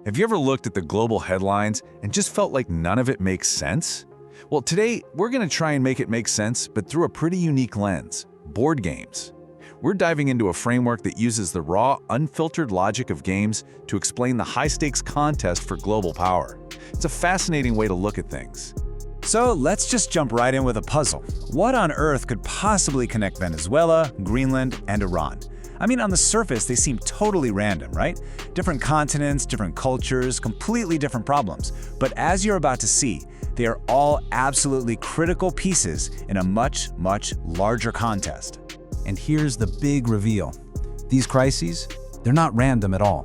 Have you ever looked at the global headlines and just felt like none of it makes sense? Well, today we're going to try and make it make sense, but through a pretty unique lens: board games. We're diving into a framework that uses the raw, unfiltered logic of games to explain the high-stakes contest for global power. It's a fascinating way to look at things. So let's just jump right in with a puzzle. What on earth could possibly connect Venezuela, Greenland, and Iran? I mean, on the surface, they seem totally random, right? Different continents, different cultures, completely different problems. But as you're about to see, they are all absolutely critical pieces in a much, much larger contest. And here's the big reveal. These crises, they're not random at all.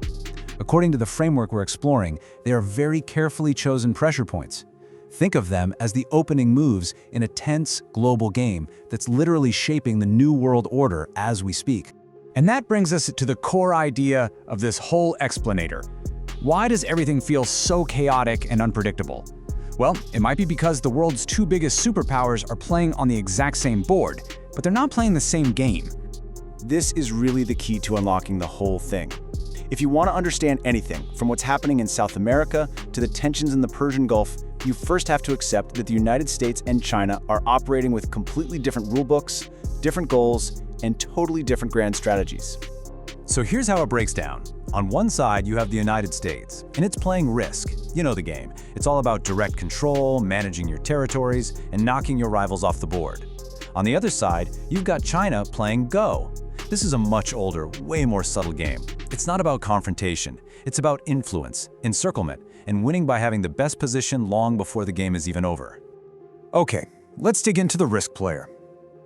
According to the framework we're exploring, they are very carefully chosen pressure points. Think of them as the opening moves in a tense global game that's literally shaping the new world order as we speak. And that brings us to the core idea of this whole explanator. Why does everything feel so chaotic and unpredictable? Well, it might be because the world's two biggest superpowers are playing on the exact same board, but they're not playing the same game. This is really the key to unlocking the whole thing. If you want to understand anything, from what's happening in South America to the tensions in the Persian Gulf, you first have to accept that the United States and China are operating with completely different rulebooks, different goals, and totally different grand strategies. So here's how it breaks down. On one side, you have the United States, and it's playing Risk. You know the game. It's all about direct control, managing your territories, and knocking your rivals off the board. On the other side, you've got China playing Go. This is a much older, way more subtle game. It's not about confrontation. It's about influence, encirclement, and winning by having the best position long before the game is even over. Okay, let's dig into the Risk player.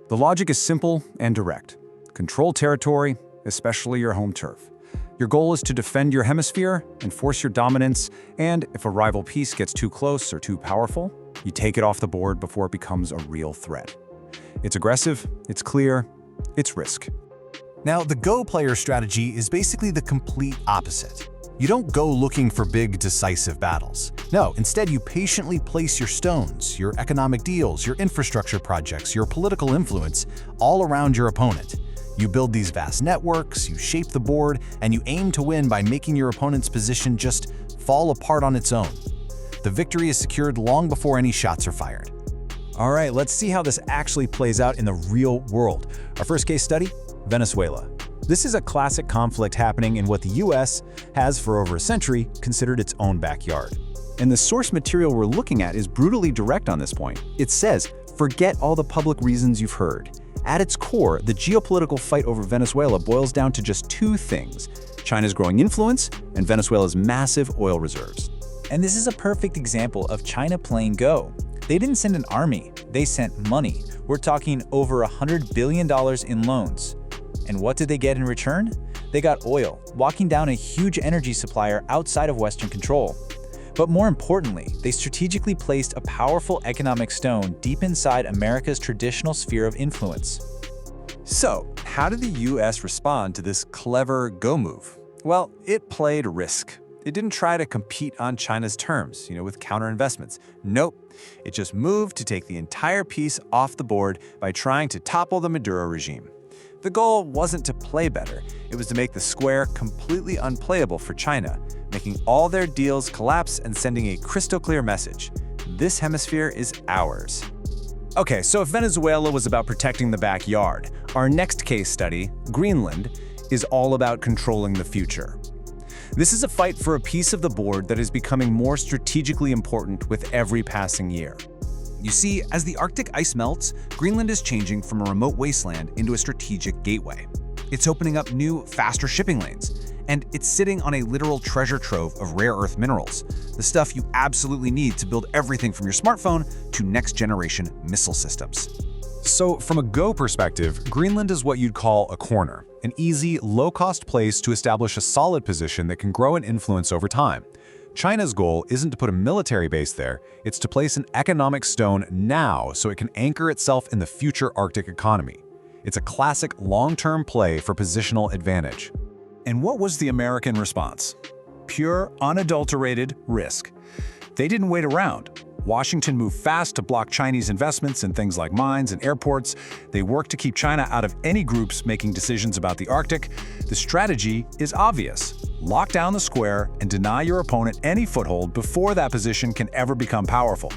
The logic is simple and direct. Control territory, especially your home turf. Your goal is to defend your hemisphere, enforce your dominance, and if a rival piece gets too close or too powerful, you take it off the board before it becomes a real threat. It's aggressive, it's clear, it's Risk. Now, the Go player strategy is basically the complete opposite. You don't go looking for big, decisive battles. No, instead you patiently place your stones, your economic deals, your infrastructure projects, your political influence all around your opponent. You build these vast networks, you shape the board, and you aim to win by making your opponent's position just fall apart on its own. The victory is secured long before any shots are fired. All right, let's see how this actually plays out in the real world. Our first case study, Venezuela. This is a classic conflict happening in what the US has for over a century considered its own backyard. And the source material we're looking at is brutally direct on this point. It says, forget all the public reasons you've heard. At its core, the geopolitical fight over Venezuela boils down to just two things: China's growing influence and Venezuela's massive oil reserves. And this is a perfect example of China playing Go. They didn't send an army, they sent money. We're talking over $100 billion in loans. And what did they get in return? They got oil, walking down a huge energy supplier outside of Western control. But more importantly, they strategically placed a powerful economic stone deep inside America's traditional sphere of influence. So, how did the US respond to this clever Go move? Well, it played Risk. It didn't try to compete on China's terms, with counter-investments. Nope, it just moved to take the entire piece off the board by trying to topple the Maduro regime. The goal wasn't to play better, it was to make the square completely unplayable for China, making all their deals collapse and sending a crystal-clear message: this hemisphere is ours. Okay, so if Venezuela was about protecting the backyard, our next case study, Greenland, is all about controlling the future. This is a fight for a piece of the board that is becoming more strategically important with every passing year. You see, as the Arctic ice melts, Greenland is changing from a remote wasteland into a strategic gateway. It's opening up new, faster shipping lanes, and it's sitting on a literal treasure trove of rare earth minerals, the stuff you absolutely need to build everything from your smartphone to next-generation missile systems. So, from a Go perspective, Greenland is what you'd call a corner, an easy, low-cost place to establish a solid position that can grow in influence over time. China's goal isn't to put a military base there, it's to place an economic stone now so it can anchor itself in the future Arctic economy. It's a classic long-term play for positional advantage. And what was the American response? Pure, unadulterated Risk. They didn't wait around. Washington moved fast to block Chinese investments in things like mines and airports. They worked to keep China out of any groups making decisions about the Arctic. The strategy is obvious. Lock down the square and deny your opponent any foothold before that position can ever become powerful.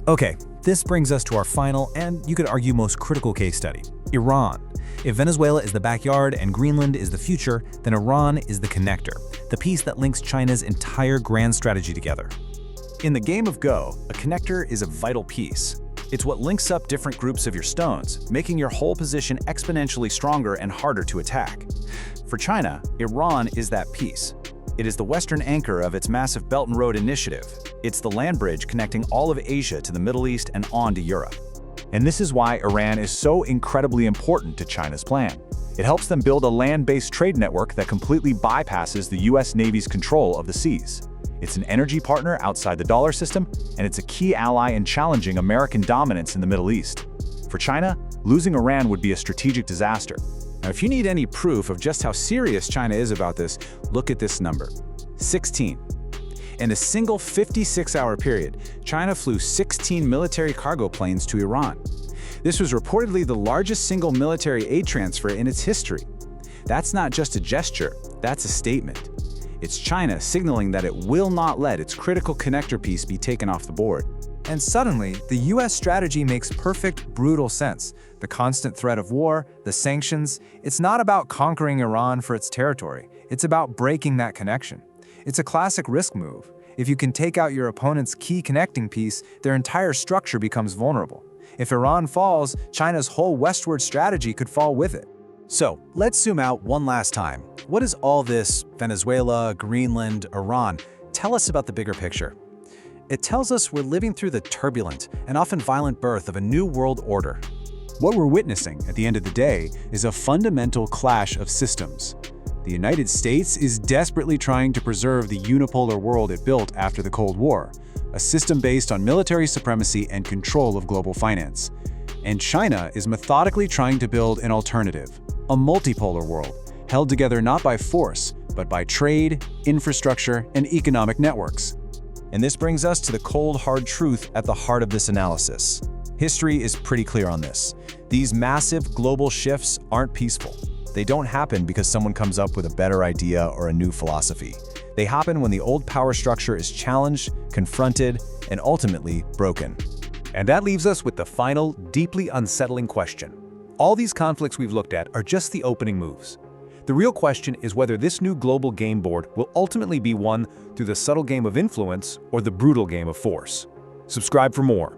Okay, this brings us to our final and, you could argue, most critical case study: Iran. If Venezuela is the backyard and Greenland is the future, then Iran is the connector, the piece that links China's entire grand strategy together. In the game of Go, a connector is a vital piece. It's what links up different groups of your stones, making your whole position exponentially stronger and harder to attack. For China, Iran is that piece. It is the western anchor of its massive Belt and Road Initiative. It's the land bridge connecting all of Asia to the Middle East and on to Europe. And this is why Iran is so incredibly important to China's plan. It helps them build a land-based trade network that completely bypasses the US Navy's control of the seas. It's an energy partner outside the dollar system, and it's a key ally in challenging American dominance in the Middle East. For China, losing Iran would be a strategic disaster. Now, if you need any proof of just how serious China is about this, look at this number: 16. In a single 56-hour period, China flew 16 military cargo planes to Iran. This was reportedly the largest single military aid transfer in its history. That's not just a gesture, that's a statement. It's China signaling that it will not let its critical connector piece be taken off the board. And suddenly, the US strategy makes perfect, brutal sense. The constant threat of war, the sanctions, it's not about conquering Iran for its territory. It's about breaking that connection. It's a classic risk move. If you can take out your opponent's key connecting piece, their entire structure becomes vulnerable. If Iran falls, China's whole westward strategy could fall with it. So, let's zoom out one last time. What does all this Venezuela, Greenland, Iran tell us about the bigger picture? It tells us we're living through the turbulent and often violent birth of a new world order. What we're witnessing, at the end of the day, is a fundamental clash of systems. The United States is desperately trying to preserve the unipolar world it built after the Cold War, a system based on military supremacy and control of global finance. And China is methodically trying to build an alternative, a multipolar world, held together not by force, but by trade, infrastructure, and economic networks. And this brings us to the cold, hard truth at the heart of this analysis. History is pretty clear on this. These massive global shifts aren't peaceful. They don't happen because someone comes up with a better idea or a new philosophy. They happen when the old power structure is challenged, confronted, and ultimately broken. And that leaves us with the final, deeply unsettling question. All these conflicts we've looked at are just the opening moves. The real question is whether this new global game board will ultimately be won through the subtle game of influence or the brutal game of force. Subscribe for more.